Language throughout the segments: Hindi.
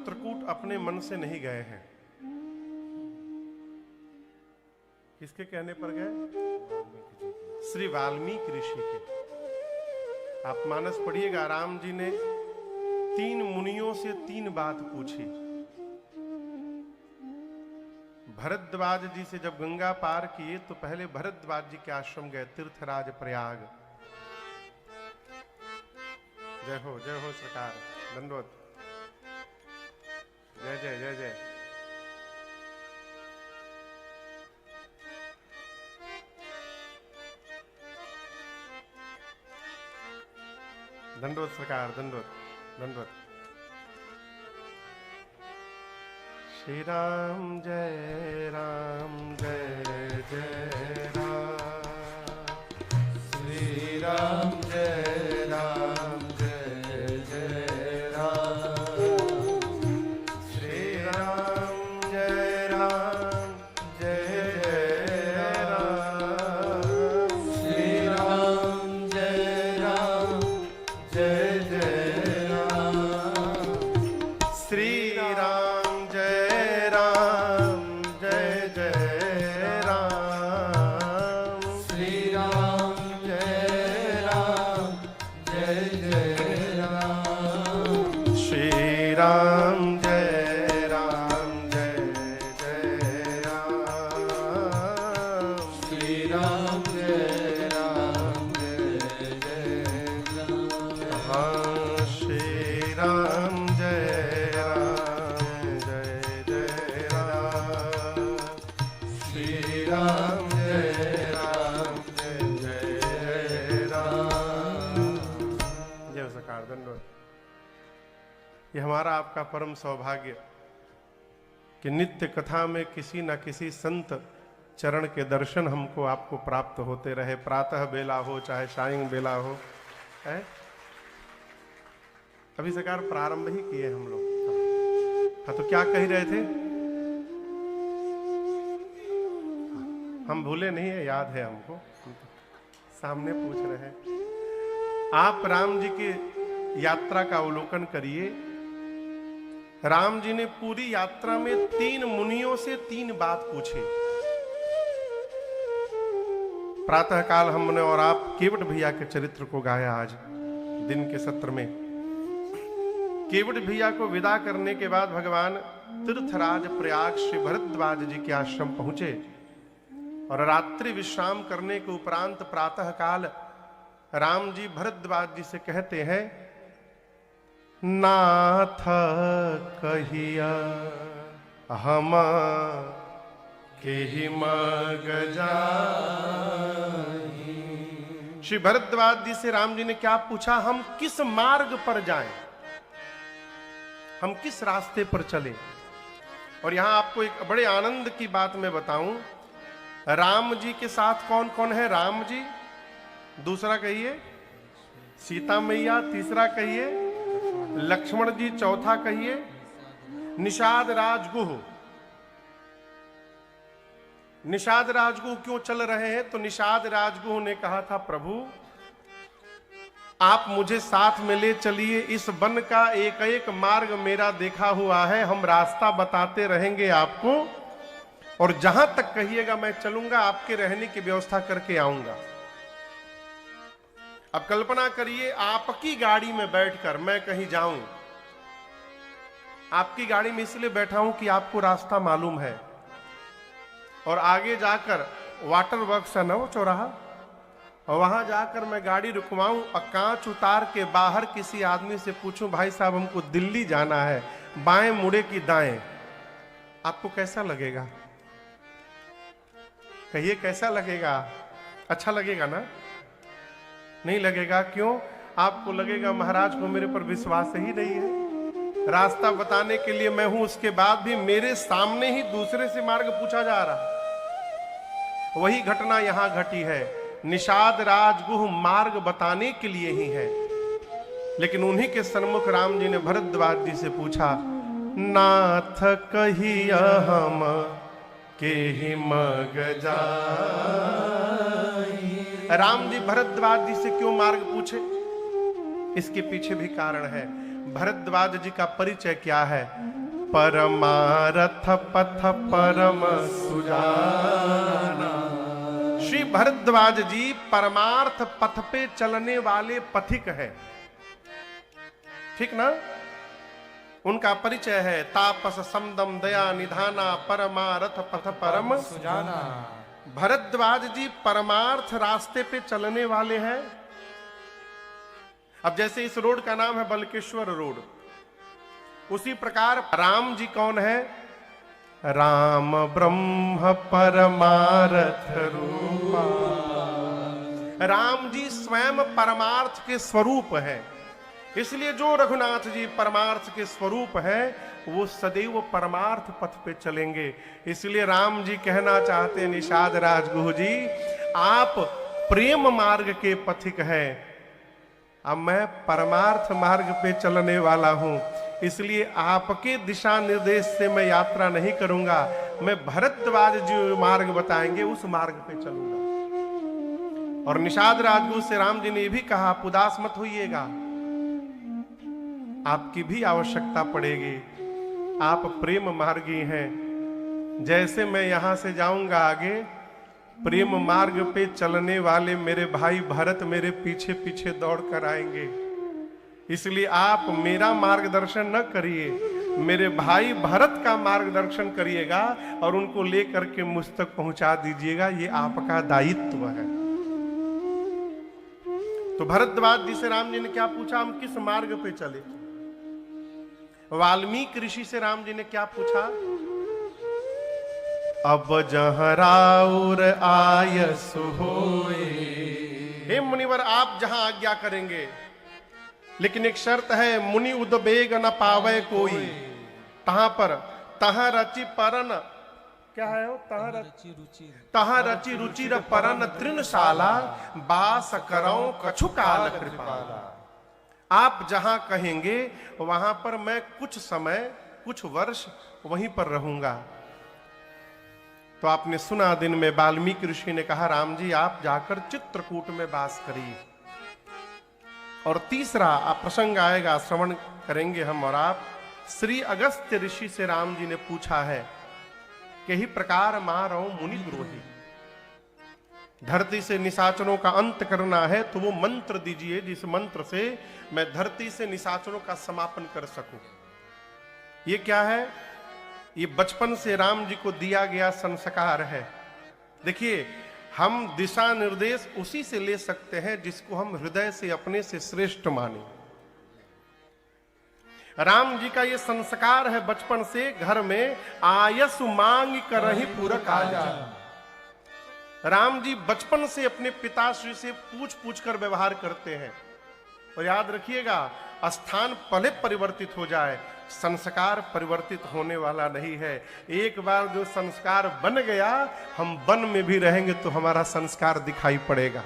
चित्रकूट अपने मन से नहीं गए हैं। किसके कहने पर गए? श्री वाल्मीकि ऋषि के। आप मानस पढ़िएगा, राम जी ने 3 मुनियों से 3 बात पूछी। भरद्वाज जी से जब गंगा पार किए तो पहले भरद्वाज जी के आश्रम गए, तीर्थराज प्रयाग। जय हो सरकार, दंडवत, जय जय जय जय। दंडवत सरकार, दंडवत दंडवत। श्री राम जय जय राम, श्री राम जय राम जय जय राम, श्री राम जय जय राम, श्री राम जय जय राम, श्री राम जय जय राम, श्री राम जय जय राम, श्री राम जय जय राम, श्री राम जय राम। हाँ, श्री राम जय जय राम, श्री राम जय राम। जय सकार, धन्यवाद। ये हमारा आपका परम सौभाग्य कि नित्य कथा में किसी न किसी संत चरण के दर्शन हमको आपको प्राप्त होते रहे, प्रातः बेला हो चाहे सायं बेला हो, है? अभी सरकार प्रारंभ ही किए हम लोग। हाँ, तो क्या कह रहे थे? हम भूले नहीं है, याद है हमको, सामने पूछ रहे हैं। आप राम जी की यात्रा का अवलोकन करिए। राम जी ने पूरी यात्रा में 3 मुनियों से 3 बात पूछी। प्रातः काल हमने और आप केवट भैया के चरित्र को गाया आज दिन के सत्र में। केवट भैया को विदा करने के बाद भगवान तीर्थराज प्रयाग श्री भरद्वाज जी के आश्रम पहुंचे और रात्रि विश्राम करने के उपरांत प्रातः काल राम जी भरद्वाज जी से कहते हैं, नाथ कहिया हम केहि मग जाहि। श्री भरद्वाज जी से राम जी ने क्या पूछा? हम किस मार्ग पर जाएं, हम किस रास्ते पर चले। और यहां आपको एक बड़े आनंद की बात मैं बताऊं, राम जी के साथ कौन कौन है? राम जी, दूसरा कहिए सीता मैया, तीसरा कहिए लक्ष्मण जी, चौथा कहिए निषाद राजगुह। निषाद राजगुह क्यों चल रहे हैं? तो निषाद राजगुह ने कहा था, प्रभु आप मुझे साथ में ले चलिए, इस वन का एक एक मार्ग मेरा देखा हुआ है, हम रास्ता बताते रहेंगे आपको और जहां तक कहिएगा मैं चलूंगा, आपके रहने की व्यवस्था करके आऊंगा। अब कल्पना करिए, आपकी गाड़ी में बैठकर मैं कहीं जाऊं। आपकी गाड़ी में इसलिए बैठा हूं कि आपको रास्ता मालूम है, और आगे जाकर वाटर वर्क्स है ना वो चौराहा, और वहां जाकर मैं गाड़ी रुकवाऊं और कांच उतार के बाहर किसी आदमी से पूछूं, भाई साहब हमको दिल्ली जाना है, बाएं मुड़े की दाएं, आपको कैसा लगेगा? कहिए कैसा लगेगा? अच्छा लगेगा ना? नहीं लगेगा। क्यों? आपको लगेगा महाराज को मेरे पर विश्वास ही नहीं है, रास्ता बताने के लिए मैं हूं, उसके बाद भी मेरे सामने ही दूसरे से मार्ग पूछा जा रहा। वही घटना यहां घटी है। निषाद राजगुह मार्ग बताने के लिए ही है, लेकिन उन्हीं के सन्मुख राम जी ने भरद्वाज जी से पूछा, नाथ कहिया हम केहि मग जाहि। राम जी भरद्वाज जी से क्यों मार्ग पूछे? इसके पीछे भी कारण है। भरद्वाज जी का परिचय क्या है? परमारथ पथ परम सुजाना। श्री भरद्वाज जी परमार्थ पथ पे चलने वाले पथिक है, ठीक ना? उनका परिचय है तापस समदम दया निधाना परमारथ पथ परम सुजाना। भरद्वाज जी परमार्थ रास्ते पे चलने वाले हैं। अब जैसे इस रोड का नाम है बल्केश्वर रोड, उसी प्रकार राम जी कौन है? राम ब्रह्म परमार्थ रूपा। राम जी स्वयं परमार्थ के स्वरूप है, इसलिए जो रघुनाथ जी परमार्थ के स्वरूप है वो सदैव परमार्थ पथ पे चलेंगे। इसलिए राम जी कहना चाहते हैं निषाद राजगुरु जी, आप प्रेम मार्ग के पथिक हैं, अब मैं परमार्थ मार्ग पे चलने वाला हूं, इसलिए आपके दिशा निर्देश से मैं यात्रा नहीं करूंगा, मैं भरद्वाज जी मार्ग बताएंगे उस मार्ग पे चलूंगा। और निषाद राजगुरु से राम जी ने भी कहा आप उदास मत होइएगा, आपकी भी आवश्यकता पड़ेगी, आप प्रेम मार्गी हैं, जैसे मैं यहां से जाऊंगा आगे, प्रेम मार्ग पे चलने वाले मेरे भाई भरत मेरे पीछे पीछे दौड़ कर आएंगे, इसलिए आप मेरा मार्गदर्शन न करिए, मेरे भाई भरत का मार्गदर्शन करिएगा और उनको लेकर के मुझ तक पहुंचा दीजिएगा, ये आपका दायित्व है। तो भरद्वाज जी से राम जी ने क्या पूछा? हम किस मार्ग पे चले? वाल्मीकि ऋषि से राम जी ने क्या पूछा? अब जहाँ राउर आयस होए। हे मुनिवर आप जहां आज्ञा करेंगे, लेकिन एक शर्त है, मुनि उद्वेग न पावे कोई, तहां पर तहां रचि परन, क्या है वो? तहां रचि रुचिर परन तृणशाला, बास करौ कछु काल कृपाला। आप जहां कहेंगे वहां पर मैं कुछ समय कुछ वर्ष वहीं पर रहूंगा। तो आपने सुना दिन में वाल्मीकि ऋषि ने कहा राम जी आप जाकर चित्रकूट में वास करिए। और तीसरा प्रसंग आएगा, श्रवण करेंगे हम और आप। श्री अगस्त्य ऋषि से राम जी ने पूछा है कि ही प्रकार मारो मुनि द्रोही, धरती से निशाचरों का अंत करना है तो वो मंत्र दीजिए जिस मंत्र से मैं धरती से निशाचरों का समापन कर सकूं। ये क्या है? ये बचपन से राम जी को दिया गया संस्कार है। देखिए हम दिशा निर्देश उसी से ले सकते हैं जिसको हम हृदय से अपने से श्रेष्ठ माने। राम जी का ये संस्कार है बचपन से, घर में आयस मांग करहि पूरक आजा। राम जी बचपन से अपने पिताश्री से पूछ पूछ कर व्यवहार करते हैं। और याद रखिएगा स्थान पहले परिवर्तित हो जाए, संस्कार परिवर्तित होने वाला नहीं है। एक बार जो संस्कार बन गया, हम वन में भी रहेंगे तो हमारा संस्कार दिखाई पड़ेगा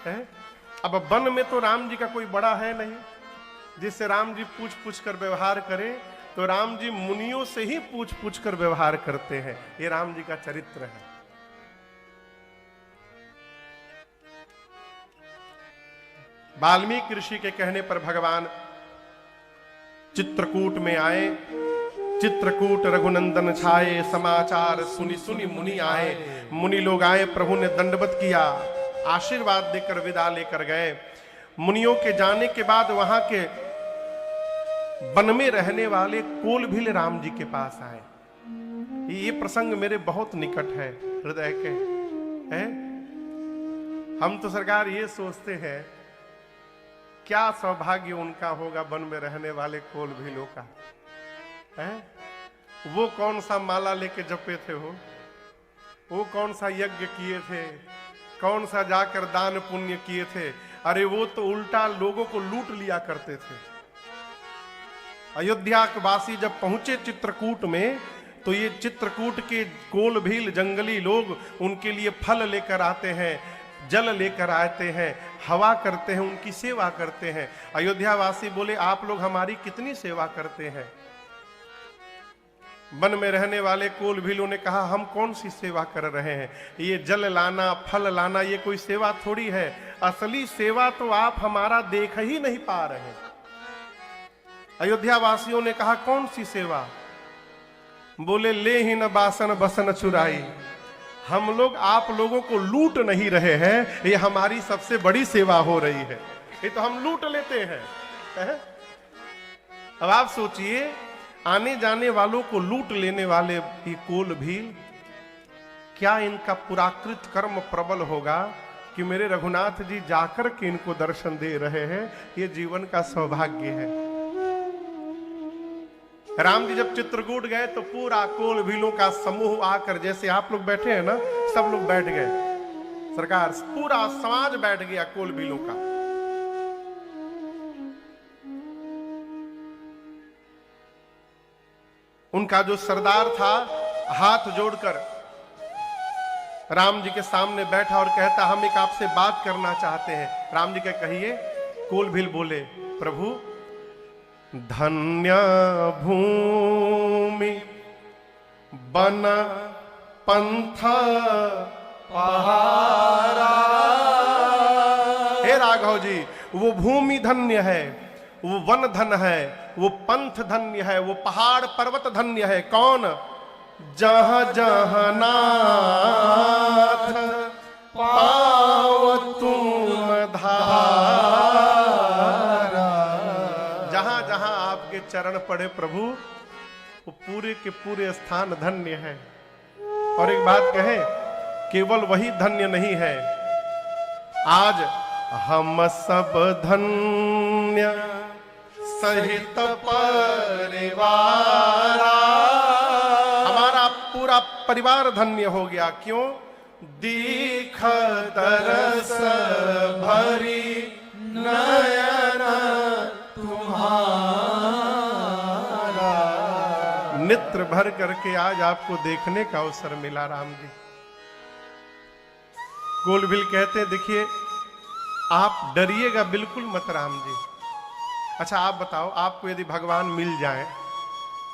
है? अब वन में तो राम जी का कोई बड़ा है नहीं जिससे राम जी पूछ पूछ कर व्यवहार करें, तो राम जी मुनियों से ही पूछ पूछ कर व्यवहार करते हैं। ये राम जी का चरित्र है। वाल्मीकि ऋषि के कहने पर भगवान चित्रकूट में आए। चित्रकूट रघुनंदन छाए, समाचार सुनी सुनी मुनि आए। मुनि लोग आए, प्रभु ने दंडवत किया, आशीर्वाद देकर विदा लेकर गए। मुनियों के जाने के बाद वहां के वन में रहने वाले कोलभील राम जी के पास आए। ये प्रसंग मेरे बहुत निकट है हृदय के है। हम तो सरकार ये सोचते हैं क्या सौभाग्य उनका होगा वन में रहने वाले कोलभीलों का है। वो कौन सा माला लेके जपे थे, वो कौन सा यज्ञ किए थे, कौन सा जाकर दान पुण्य किए थे। अरे वो तो उल्टा लोगों को लूट लिया करते थे। अयोध्या के वासी जब पहुंचे चित्रकूट में, तो ये चित्रकूट के कोलभील जंगली लोग उनके लिए फल लेकर आते हैं, जल लेकर आते हैं, हवा करते हैं, उनकी सेवा करते हैं। अयोध्या वासी बोले आप लोग हमारी कितनी सेवा करते हैं। वन में रहने वाले कोलभीलों ने कहा हम कौन सी सेवा कर रहे हैं, ये जल लाना फल लाना ये कोई सेवा थोड़ी है। असली सेवा तो आप हमारा देख ही नहीं पा रहे। अयोध्या वासियों ने कहा कौन सी सेवा? बोले ले ही न बासन बसन चुराई, हम लोग आप लोगों को लूट नहीं रहे हैं, ये हमारी सबसे बड़ी सेवा हो रही है, ये तो हम लूट लेते हैं। अब आप सोचिए, आने जाने वालों को लूट लेने वाले ये कोल भील, क्या इनका पुराकृत कर्म प्रबल होगा कि मेरे रघुनाथ जी जाकर के इनको दर्शन दे रहे हैं? ये जीवन का सौभाग्य है। राम जी जब चित्रकूट गए तो पूरा कोल भीलों का समूह आकर, जैसे आप लोग बैठे हैं ना, सब लोग बैठ गए सरकार, पूरा समाज बैठ गया कोल भीलों का। उनका जो सरदार था हाथ जोड़कर राम जी के सामने बैठा और कहता हम एक आपसे बात करना चाहते हैं। राम जी के कहिए। कोल भील बोले प्रभु, धन्य भूमि बन पंथ पहारा। हे राघव जी, वो भूमि धन्य है, वो वन धन है, वो पंथ धन्य है, वो पहाड़ पर्वत धन्य है। कौन? जहां जहां नाथ पाव तुम धारा। जहां जहां आपके चरण पड़े प्रभु, वो पूरे के पूरे स्थान धन्य है। और एक बात कहें, केवल वही धन्य नहीं है, आज हम सब धन्य सहित परिवारा। हमारा पूरा परिवार धन्य हो गया। क्यों? दीख तरस भरी नयन तुम्हारा। नेत्र भर करके आज आपको देखने का अवसर मिला राम जी। कोल भील कहते हैं देखिए, आप डरिएगा बिल्कुल मत राम जी। अच्छा आप बताओ, आपको यदि भगवान मिल जाए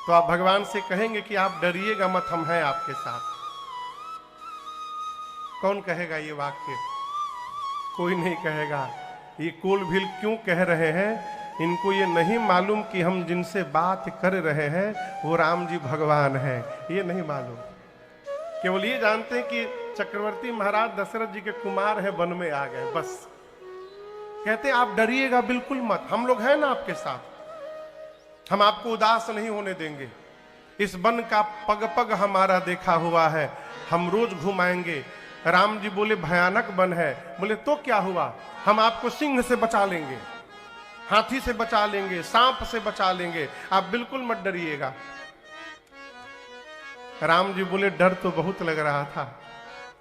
तो आप भगवान से कहेंगे कि आप डरिएगा मत, हम हैं आपके साथ? कौन कहेगा ये वाक्य? कोई नहीं कहेगा। ये कोल भील क्यों कह रहे हैं? इनको ये नहीं मालूम कि हम जिनसे बात कर रहे हैं वो राम जी भगवान हैं, ये नहीं मालूम। केवल ये जानते हैं कि चक्रवर्ती महाराज दशरथ जी के कुमार है, वन में आ गए, बस। कहते हैं आप डरिएगा बिल्कुल मत, हम लोग हैं ना आपके साथ, हम आपको उदास नहीं होने देंगे। इस वन का पग पग हमारा देखा हुआ है, हम रोज घुमाएंगे। राम जी बोले भयानक वन है। बोले तो क्या हुआ, हम आपको सिंह से बचा लेंगे, हाथी से बचा लेंगे, सांप से बचा लेंगे, आप बिल्कुल मत डरिएगा। राम जी बोले डर तो बहुत लग रहा था,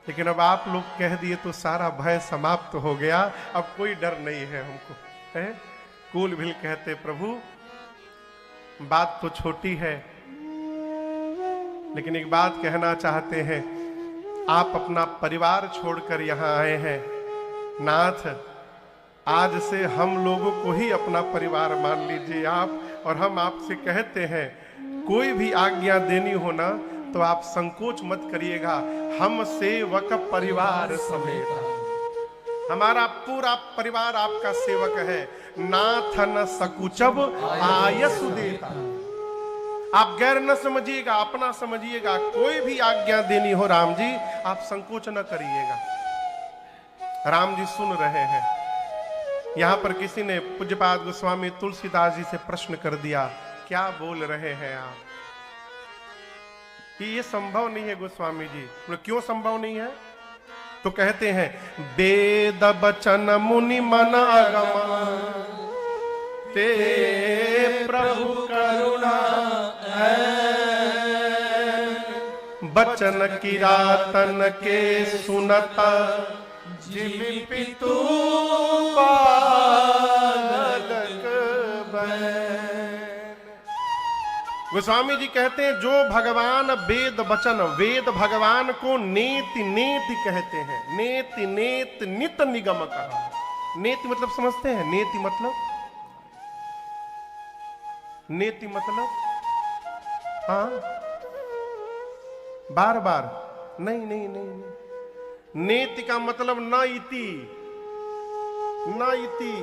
लेकिन अब आप लोग कह दिए तो सारा भय समाप्त हो गया, अब कोई डर नहीं है हमको, है? कोल भील कहते प्रभु बात तो छोटी है, लेकिन एक बात कहना चाहते हैं। आप अपना परिवार छोड़कर यहां आए हैं, नाथ आज से हम लोगों को ही अपना परिवार मान लीजिए आप, और हम आपसे कहते हैं कोई भी आज्ञा देनी हो ना तो आप संकोच मत करिएगा। हम सेवक परिवार समेत, हमारा पूरा परिवार आपका सेवक है। नाथ न सकुचब आयसु देता। आप गैर न समझिएगा, अपना समझिएगा। कोई भी आज्ञा देनी हो राम जी, आप संकोच न करिएगा। राम जी सुन रहे हैं। यहां पर किसी ने पूज्यपाद गोस्वामी तुलसीदास जी से प्रश्न कर दिया, क्या बोल रहे हैं आप? कि ये संभव नहीं है गोस्वामी जी। क्यों संभव नहीं है? तो कहते हैं वेद बचन मुनि मन अगम ते प्रभु करुणा बचन किरातन के सुनता जिमि पितु बालक बैन। गोस्वामी जी कहते हैं जो भगवान वेद वचन, वेद भगवान को नेति नेति कहते हैं, नेति नेत नित निगम कहा। नेति मतलब समझते हैं? नेति मतलब, नेति मतलब हाँ बार बार नहीं नहीं नहीं, नहीं। नेति का मतलब न इति, न इति।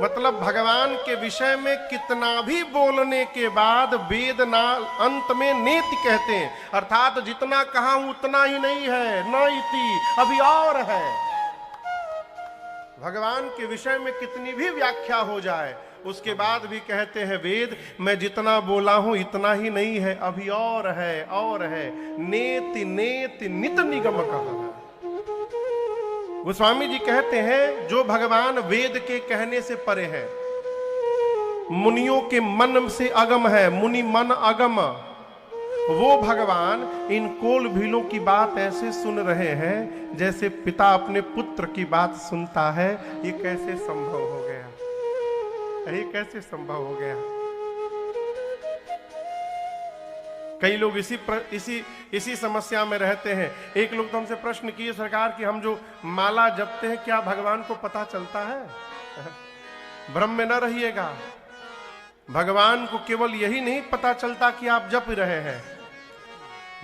मतलब भगवान के विषय में कितना भी बोलने के बाद वेद ना अंत में नेति कहते हैं, अर्थात जितना कहा उतना ही नहीं है, न इति, अभी और है। भगवान के विषय में कितनी भी व्याख्या हो जाए उसके बाद भी कहते हैं वेद, मैं जितना बोला हूं इतना ही नहीं है, अभी और है, और है। नेति नेति नित निगम कहा। गोस्वामी जी कहते हैं जो भगवान वेद के कहने से परे है, मुनियों के मन से अगम है, मुनि मन अगम, वो भगवान इन कोल भीलों की बात ऐसे सुन रहे हैं जैसे पिता अपने पुत्र की बात सुनता है। ये कैसे संभव हो गया? ये कैसे संभव हो गया? कई लोग इसी समस्या में रहते हैं। एक लोग तो हमसे प्रश्न किए सरकार कि हम जो माला जपते हैं क्या भगवान को पता चलता है? भ्रम में न रहिएगा, भगवान को केवल यही नहीं पता चलता कि आप जप रहे हैं,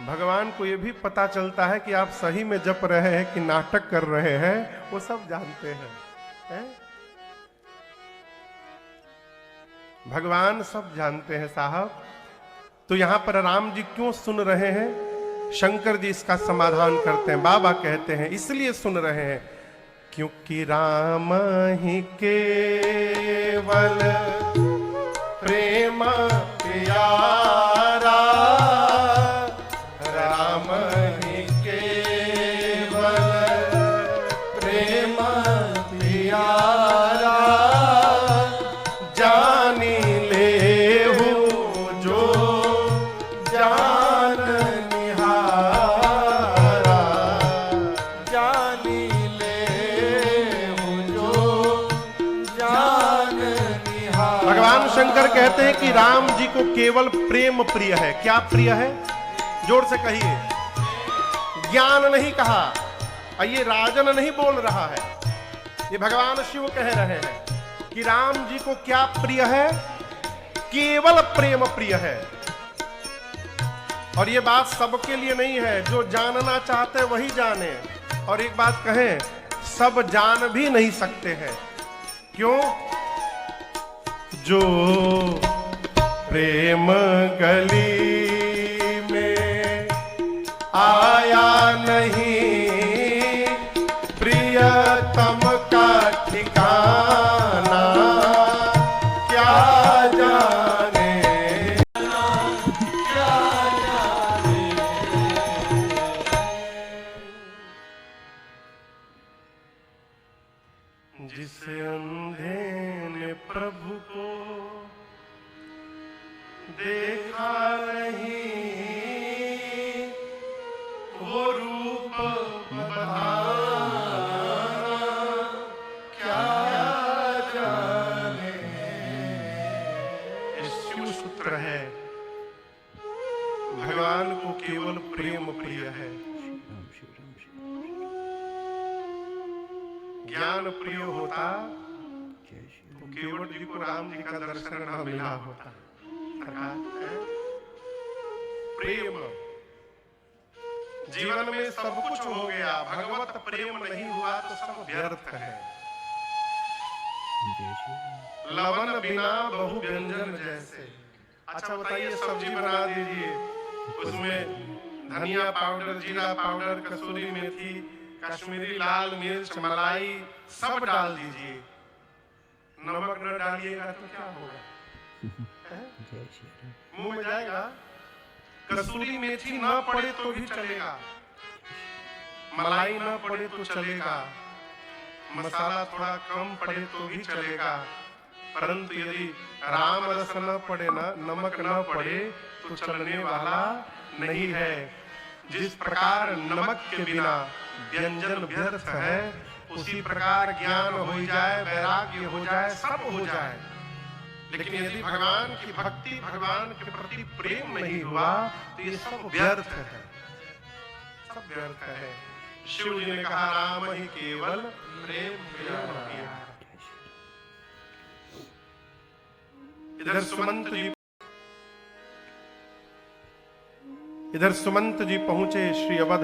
भगवान को यह भी पता चलता है कि आप सही में जप रहे हैं कि नाटक कर रहे हैं, वो सब जानते हैं। भगवान सब जानते हैं साहब। तो यहां पर राम जी क्यों सुन रहे हैं? शंकर जी इसका समाधान करते हैं। बाबा कहते हैं इसलिए सुन रहे हैं क्योंकि राम ही केवल प्रेम प्यारा, राम ही केवल प्रेम प्यारा, जानी ले हो जो जान निहारा, जानी ले हो जो जान निहारा। भगवान शंकर कहते हैं कि राम जी को केवल प्रेम प्रिय है। क्या प्रिय है? जोर से कहिए। ज्ञान नहीं कहा, ये राजन नहीं बोल रहा है, ये भगवान शिव कह रहे हैं कि राम जी को क्या प्रिय है? केवल प्रेम प्रिय है। और ये बात सबके लिए नहीं है, जो जानना चाहते हैं वही जाने। और एक बात कहें, सब जान भी नहीं सकते हैं। क्यों? जो प्रेम गली में आया नहीं, प्रियतम का ठिकाना क्या जाने, क्या जाने। जिस अंधे ने प्रभु को देखा नहीं, वो रूप बताना क्या जाने। शिव सूत्र है, भगवान को केवल प्रेम प्रिय है, ज्ञान प्रिय होता तो केवट जी को राम जी का दर्शन न मिला होता। प्रेम जीवन में सब कुछ हो गया, भगवत प्रेम नहीं हुआ तो सब व्यर्थ है। लवन बिना बहु व्यंजन जैसे। अच्छा बताइए, सब्जी बना दीजिए, उसमें धनिया पाउडर, जीरा पाउडर, कसूरी मेथी, कश्मीरी लाल मिर्च, मलाई सब डाल दीजिए, नमक न डालिएगा तो क्या होगा? मुंह में जाएगा? कसूरी मेथी ना पड़े तो भी चलेगा, मलाई ना पड़े तो चलेगा, मसाला थोड़ा कम पड़े तो भी चलेगा, परंतु यदि राम रस न पड़े ना, नमक न पड़े तो चलने वाला नहीं है। जिस प्रकार नमक के बिना व्यंजन व्यर्थ है, उसी प्रकार ज्ञान हो जाए, वैराग्य हो जाए, सब हो जाए, लेकिन यदि भगवान की भक्ति, भगवान के प्रति प्रेम नहीं हुआ तो ये सब व्यर्थ है, सब व्यर्थ है। शिव जी ने कहा राम ही केवल प्रेम प्रिय। इधर सुमंत जी पहुंचे श्री अवध,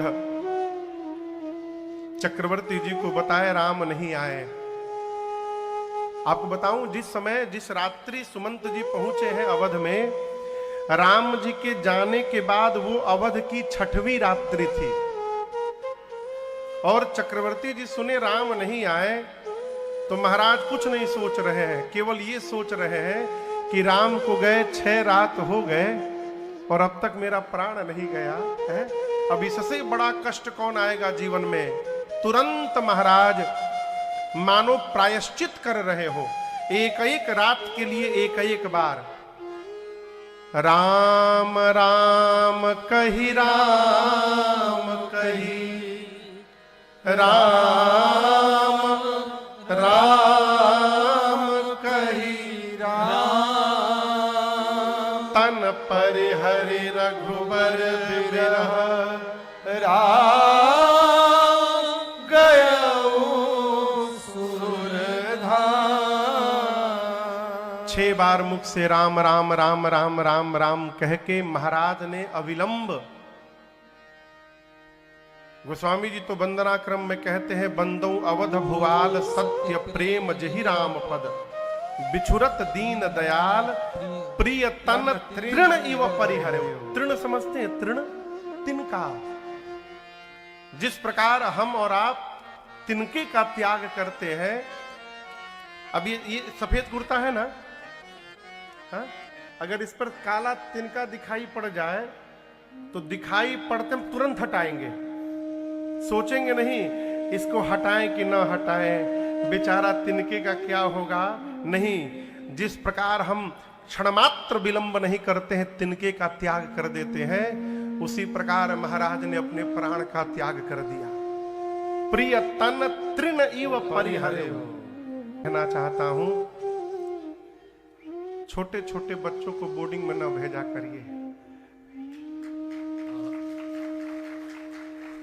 चक्रवर्ती जी को बताए राम नहीं आए। आपको बताऊं, जिस समय जिस रात्रि सुमंत जी पहुंचे हैं अवध में, राम जी के जाने के बाद वो अवध की 6वीं रात्रि थी। और चक्रवर्ती जी सुने राम नहीं आए तो महाराज कुछ नहीं सोच रहे हैं, केवल ये सोच रहे हैं कि राम को गए 6 रात हो गए और अब तक मेरा प्राण नहीं गया है। अब इससे बड़ा कष्ट कौन आएगा जीवन में। तुरंत महाराज मानो प्रायश्चित कर रहे हो, एक एक रात के लिए एक एक बार राम राम कही, राम कही, राम राम कही, राम तन परिहरि रघुबर बिरह, राम गयो सुरधाम। 6 बार मुख से राम राम राम राम राम राम कह के महाराज ने अविलंब, गोस्वामी जी तो वंदना क्रम में कहते हैं, बंदो अवध भुआल सत्य प्रेम जहि राम पद, बिछुरत दीन दयाल प्रिय तन तृण इव परिहरे। तृण समझते हैं, तृण तिनका। जिस प्रकार हम और आप तिनके का त्याग करते हैं। अब ये सफेद कुर्ता है ना, हा? अगर इस पर काला तिनका दिखाई पड़ जाए तो दिखाई पड़ते हम तुरंत हटाएंगे, सोचेंगे नहीं इसको हटाएं कि ना हटाएं, बेचारा तिनके का क्या होगा। नहीं, जिस प्रकार हम क्षणमात्र विलंब नहीं करते हैं, तिनके का त्याग कर देते हैं, उसी प्रकार महाराज ने अपने प्राण का त्याग कर दिया। प्रिय तन तृण इव परिहरे। कहना चाहता हूं, छोटे छोटे बच्चों को बोर्डिंग में न भेजा करिए।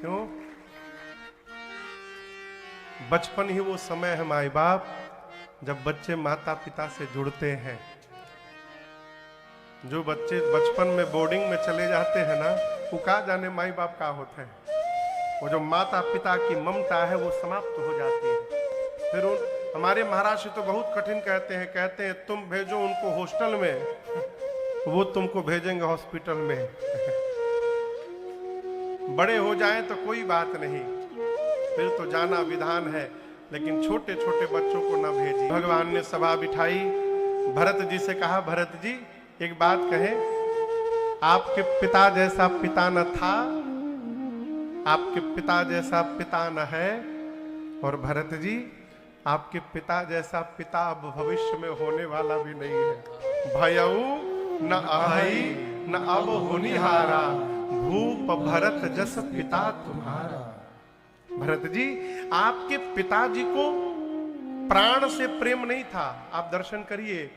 क्यों? बचपन ही वो समय है माई बाप जब बच्चे माता पिता से जुड़ते हैं। जो बच्चे बचपन में बोर्डिंग में चले जाते हैं ना, वो कहा जाने माई बाप का होते हैं। वो जो माता पिता की ममता है वो समाप्त हो जाती है। फिर हमारे महाराज तो बहुत कठिन कहते हैं तुम भेजो उनको हॉस्टल में, वो तुमको भेजेंगे हॉस्पिटल में। बड़े हो जाएं तो कोई बात नहीं, फिर तो जाना विधान है, लेकिन छोटे छोटे बच्चों को ना भेजिए। भगवान ने सभा बिठाई, भरत जी से कहा, भरत जी एक बात कहे, आपके पिता जैसा पिता न था, आपके पिता जैसा पिता न है, और भरत जी आपके पिता जैसा पिता अब भविष्य में होने वाला भी नहीं है। भयऊ न आई न अब होनिहारा, भूप भरत जस पिता तुम्हारा। भरत जी, आपके पिताजी को प्राण से प्रेम नहीं था। आप दर्शन करिए,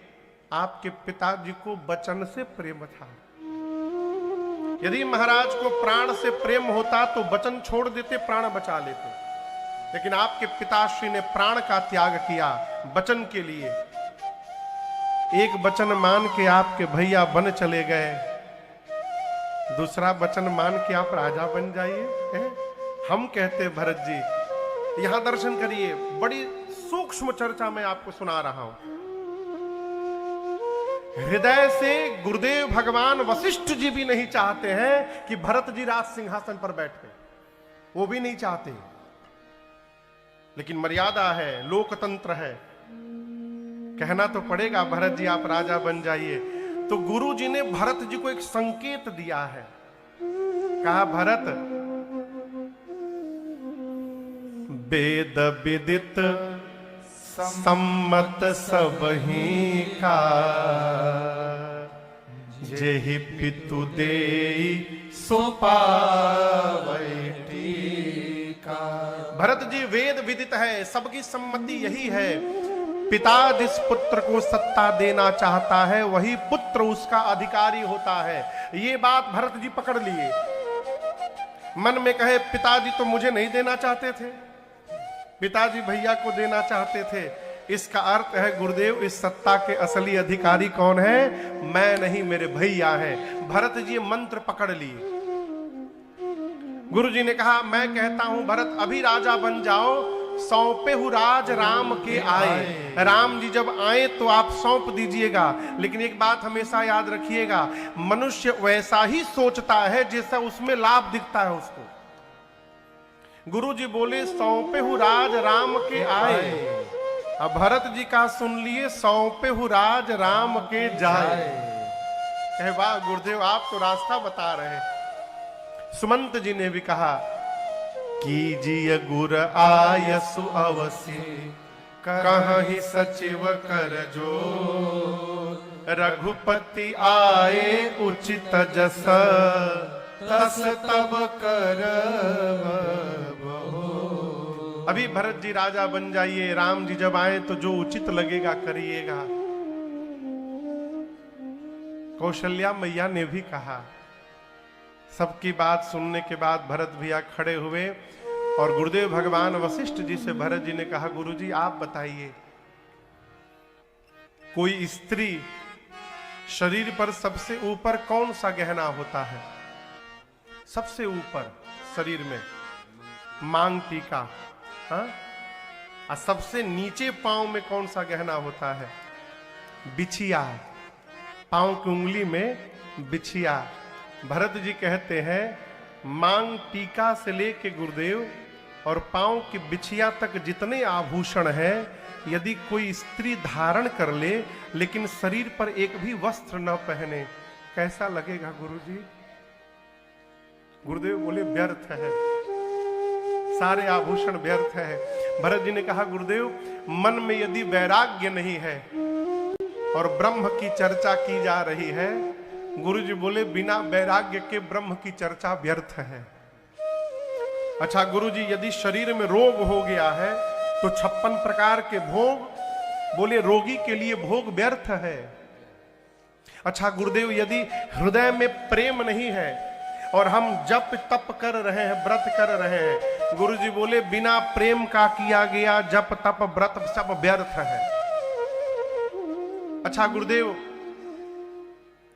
आपके पिताजी को वचन से प्रेम था। यदि महाराज को प्राण से प्रेम होता तो वचन छोड़ देते, प्राण बचा लेते, लेकिन आपके पिताश्री ने प्राण का त्याग किया वचन के लिए। एक वचन मान के आपके भैया बन चले गए, दूसरा वचन मान के आप राजा बन जाइए। हम कहते भरत जी, यहां दर्शन करिए, बड़ी सूक्ष्म चर्चा मैं आपको सुना रहा हूं। हृदय से गुरुदेव भगवान वशिष्ठ जी भी नहीं चाहते हैं कि भरत जी राज सिंहासन पर बैठे, वो भी नहीं चाहते, लेकिन मर्यादा है, लोकतंत्र है, कहना तो पड़ेगा भरत जी आप राजा बन जाइए। तो गुरु जी ने भरत जी को एक संकेत दिया है, कहा भरत, वेद विदित सम्मत सबही का, जेहि पितु देई सो पावै टीका। भरत जी, वेद विदित है, सबकी सम्मति यही है, पिता जिस पुत्र को सत्ता देना चाहता है वही पुत्र उसका अधिकारी होता है। ये बात भरत जी पकड़ लिए। मन में कहे पिताजी तो मुझे नहीं देना चाहते थे, पिताजी भैया को देना चाहते थे। इसका अर्थ है गुरुदेव इस सत्ता के असली अधिकारी कौन है? मैं नहीं, मेरे भैया हैं। भरत जी मंत्र पकड़ लिए। गुरु जी ने कहा मैं कहता हूं भरत अभी राजा बन जाओ, सौंपे हु राज राम के आए। राम जी जब आए तो आप सौंप दीजिएगा। लेकिन एक बात हमेशा याद रखिएगा, मनुष्य वैसा ही सोचता है जैसा उसमें लाभ दिखता है उसको। गुरु जी बोले सौंपे हु राज राम के आए। अब भरत जी का सुन लिए, सौंपे हु राज राम के जाए। कहे वाह गुरुदेव, आप तो रास्ता बता रहे हैं। सुमंत जी ने भी कहा, कीजिए गुर आयसु अवसि, कहीं सचिव कर जो, रघुपति आए उचित जस, तस तब कर। अभी भरत जी राजा बन जाइए, राम जी जब आए तो जो उचित लगेगा करिएगा। कौशल्या मैया ने भी कहा। सबकी बात सुनने के बाद भरत भैया खड़े हुए और गुरुदेव भगवान वशिष्ठ जी से भरत जी ने कहा, गुरु जी आप बताइए, कोई स्त्री शरीर पर सबसे ऊपर कौन सा गहना होता है? सबसे ऊपर शरीर में मांग टीका, हाँ? और सबसे नीचे पांव में कौन सा गहना होता है? बिछिया, पांव की उंगली में बिछिया। भरत जी कहते हैं मांग टीका से लेके गुरुदेव और पांव की बिछिया तक जितने आभूषण हैं, यदि कोई स्त्री धारण कर ले लेकिन शरीर पर एक भी वस्त्र न पहने, कैसा लगेगा गुरुजी? गुरुदेव बोले व्यर्थ है, सारे आभूषण व्यर्थ है। भरत जी ने कहा, गुरुदेव मन में यदि वैराग्य नहीं है और ब्रह्म की चर्चा की जा रही है, गुरु जी बोले बिना वैराग्य के ब्रह्म की चर्चा व्यर्थ है। अच्छा गुरु जी, यदि शरीर में रोग हो गया है तो 56 प्रकार के भोग, बोले रोगी के लिए भोग व्यर्थ है। अच्छा गुरुदेव, यदि हृदय में प्रेम नहीं है और हम जप तप कर रहे हैं, व्रत कर रहे हैं, गुरु जी बोले बिना प्रेम का किया गया जप तप व्रत सब व्यर्थ है। अच्छा गुरुदेव,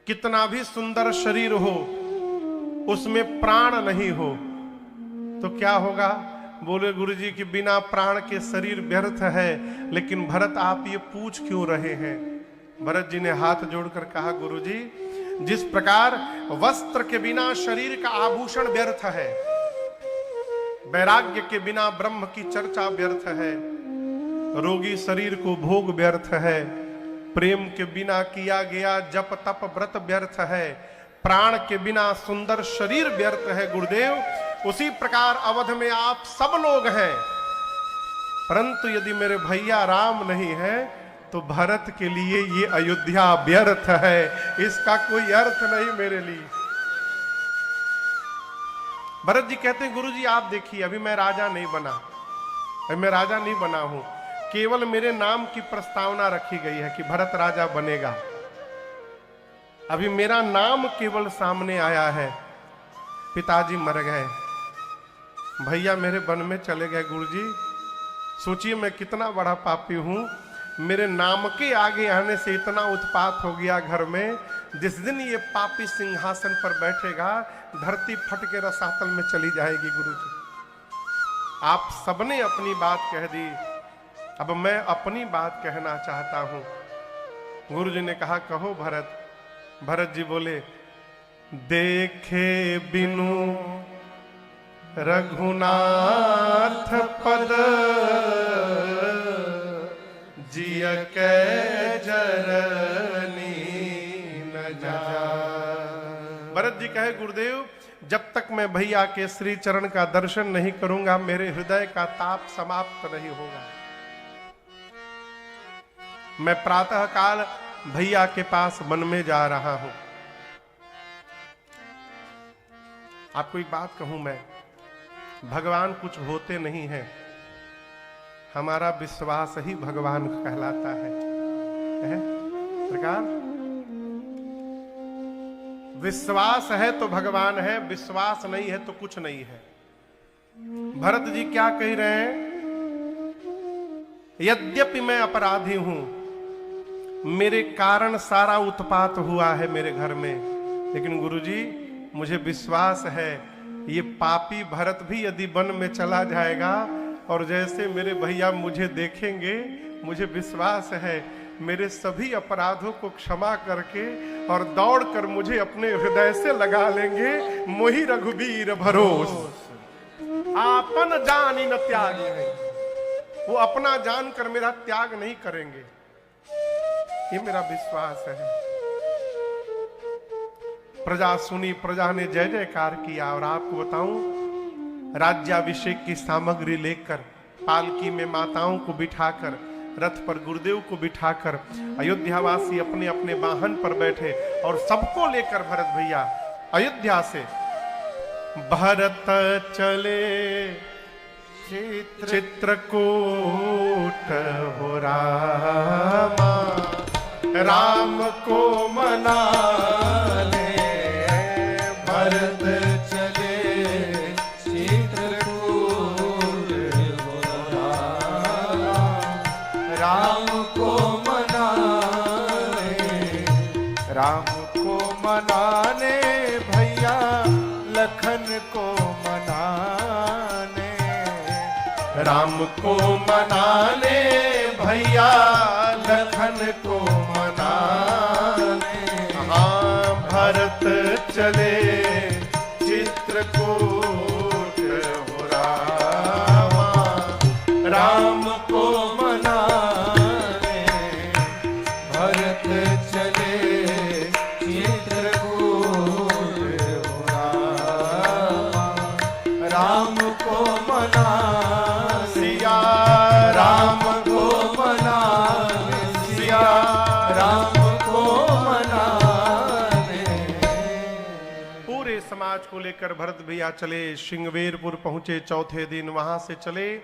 कितना भी सुंदर शरीर हो, उसमें प्राण नहीं हो तो क्या होगा? बोले गुरुजी कि बिना प्राण के शरीर व्यर्थ है। लेकिन भरत आप ये पूछ क्यों रहे हैं? भरत जी ने हाथ जोड़कर कहा, गुरुजी जिस प्रकार वस्त्र के बिना शरीर का आभूषण व्यर्थ है, वैराग्य के बिना ब्रह्म की चर्चा व्यर्थ है, रोगी शरीर को भोग व्यर्थ है, प्रेम के बिना किया गया जप तप व्रत व्यर्थ है, प्राण के बिना सुंदर शरीर व्यर्थ है। गुरुदेव उसी प्रकार अवध में आप सब लोग हैं, परंतु यदि मेरे भैया राम नहीं है तो भरत के लिए ये अयोध्या व्यर्थ है, इसका कोई अर्थ नहीं मेरे लिए। भरत जी कहते हैं, गुरुजी आप देखिए, अभी मैं राजा नहीं बना, अभी मैं राजा नहीं बना हूं, केवल मेरे नाम की प्रस्तावना रखी गई है कि भरत राजा बनेगा। अभी मेरा नाम केवल सामने आया है, पिताजी मर गए, भैया मेरे वन में चले गए। गुरुजी सोचिए मैं कितना बड़ा पापी हूं, मेरे नाम के आगे आने से इतना उत्पात हो गया घर में। जिस दिन ये पापी सिंहासन पर बैठेगा, धरती फट के रसातल में चली जाएगी। गुरुजी आप सबने अपनी बात कह दी, अब मैं अपनी बात कहना चाहता हूं। गुरुजी ने कहा, कहो भरत। भरत जी बोले, देखे बिनु रघुनाथ पद, जिय के जरनी न जा। भरत जी कहे, गुरुदेव जब तक मैं भैया के श्री चरण का दर्शन नहीं करूंगा, मेरे हृदय का ताप समाप्त नहीं होगा। मैं प्रातः काल भैया के पास वन में जा रहा हूं। आपको एक बात कहूं मैं, भगवान कुछ होते नहीं हैं, हमारा विश्वास ही भगवान कहलाता है। सरकार, विश्वास है तो भगवान है, विश्वास नहीं है तो कुछ नहीं है। भरत जी क्या कह रहे हैं? यद्यपि मैं अपराधी हूं, मेरे कारण सारा उत्पात हुआ है मेरे घर में, लेकिन गुरुजी मुझे विश्वास है ये पापी भरत भी यदि वन में चला जाएगा और जैसे मेरे भैया मुझे देखेंगे, मुझे विश्वास है मेरे सभी अपराधों को क्षमा करके और दौड़कर मुझे अपने हृदय से लगा लेंगे। मोहि रघुबीर भरोस आपन जानी न त्यागी। वो अपना जानकर मेरा त्याग नहीं करेंगे, ये मेरा विश्वास है। प्रजा सुनी, प्रजा ने जय जयकार किया। और आपको बताऊं, राज्याभिषेक की सामग्री लेकर पालकी में माताओं को बिठाकर, रथ पर गुरुदेव को बिठाकर अयोध्यावासी अपने अपने वाहन पर बैठे और सबको लेकर भरत भैया अयोध्या से भरत चले चित्रकूट हो रामा, राम को मनाने भरत चले चित्रकूट हो रामा, राम को मनाने भैया लखन को मनाने, राम को मनाने भैया लखन को मनाने। हाँ भरत चले चित्रकूट हो रामा, राम को मनाने भरत चले चित्रकूट हो रामा, राम को मनाने, सिया राम को मनाने, सिया राम को मनाने। पूरे समाज को लेकर भरत भैया चले, श्रृंगवेरपुर पहुंचे। चौथे दिन वहां से चले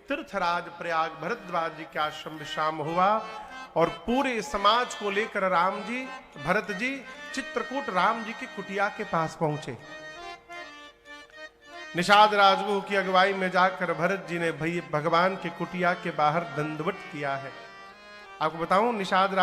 तीर्थराज प्रयाग, भरद्वाज जी के आश्रम विश्राम हुआ और पूरे समाज को लेकर राम जी, भरत जी चित्रकूट राम जी की कुटिया के पास पहुंचे। निषाद राजगुरु की अगुवाई में जाकर भरत जी ने भगवान के कुटिया के बाहर दंडवत किया है। आपको बताऊं, निषाद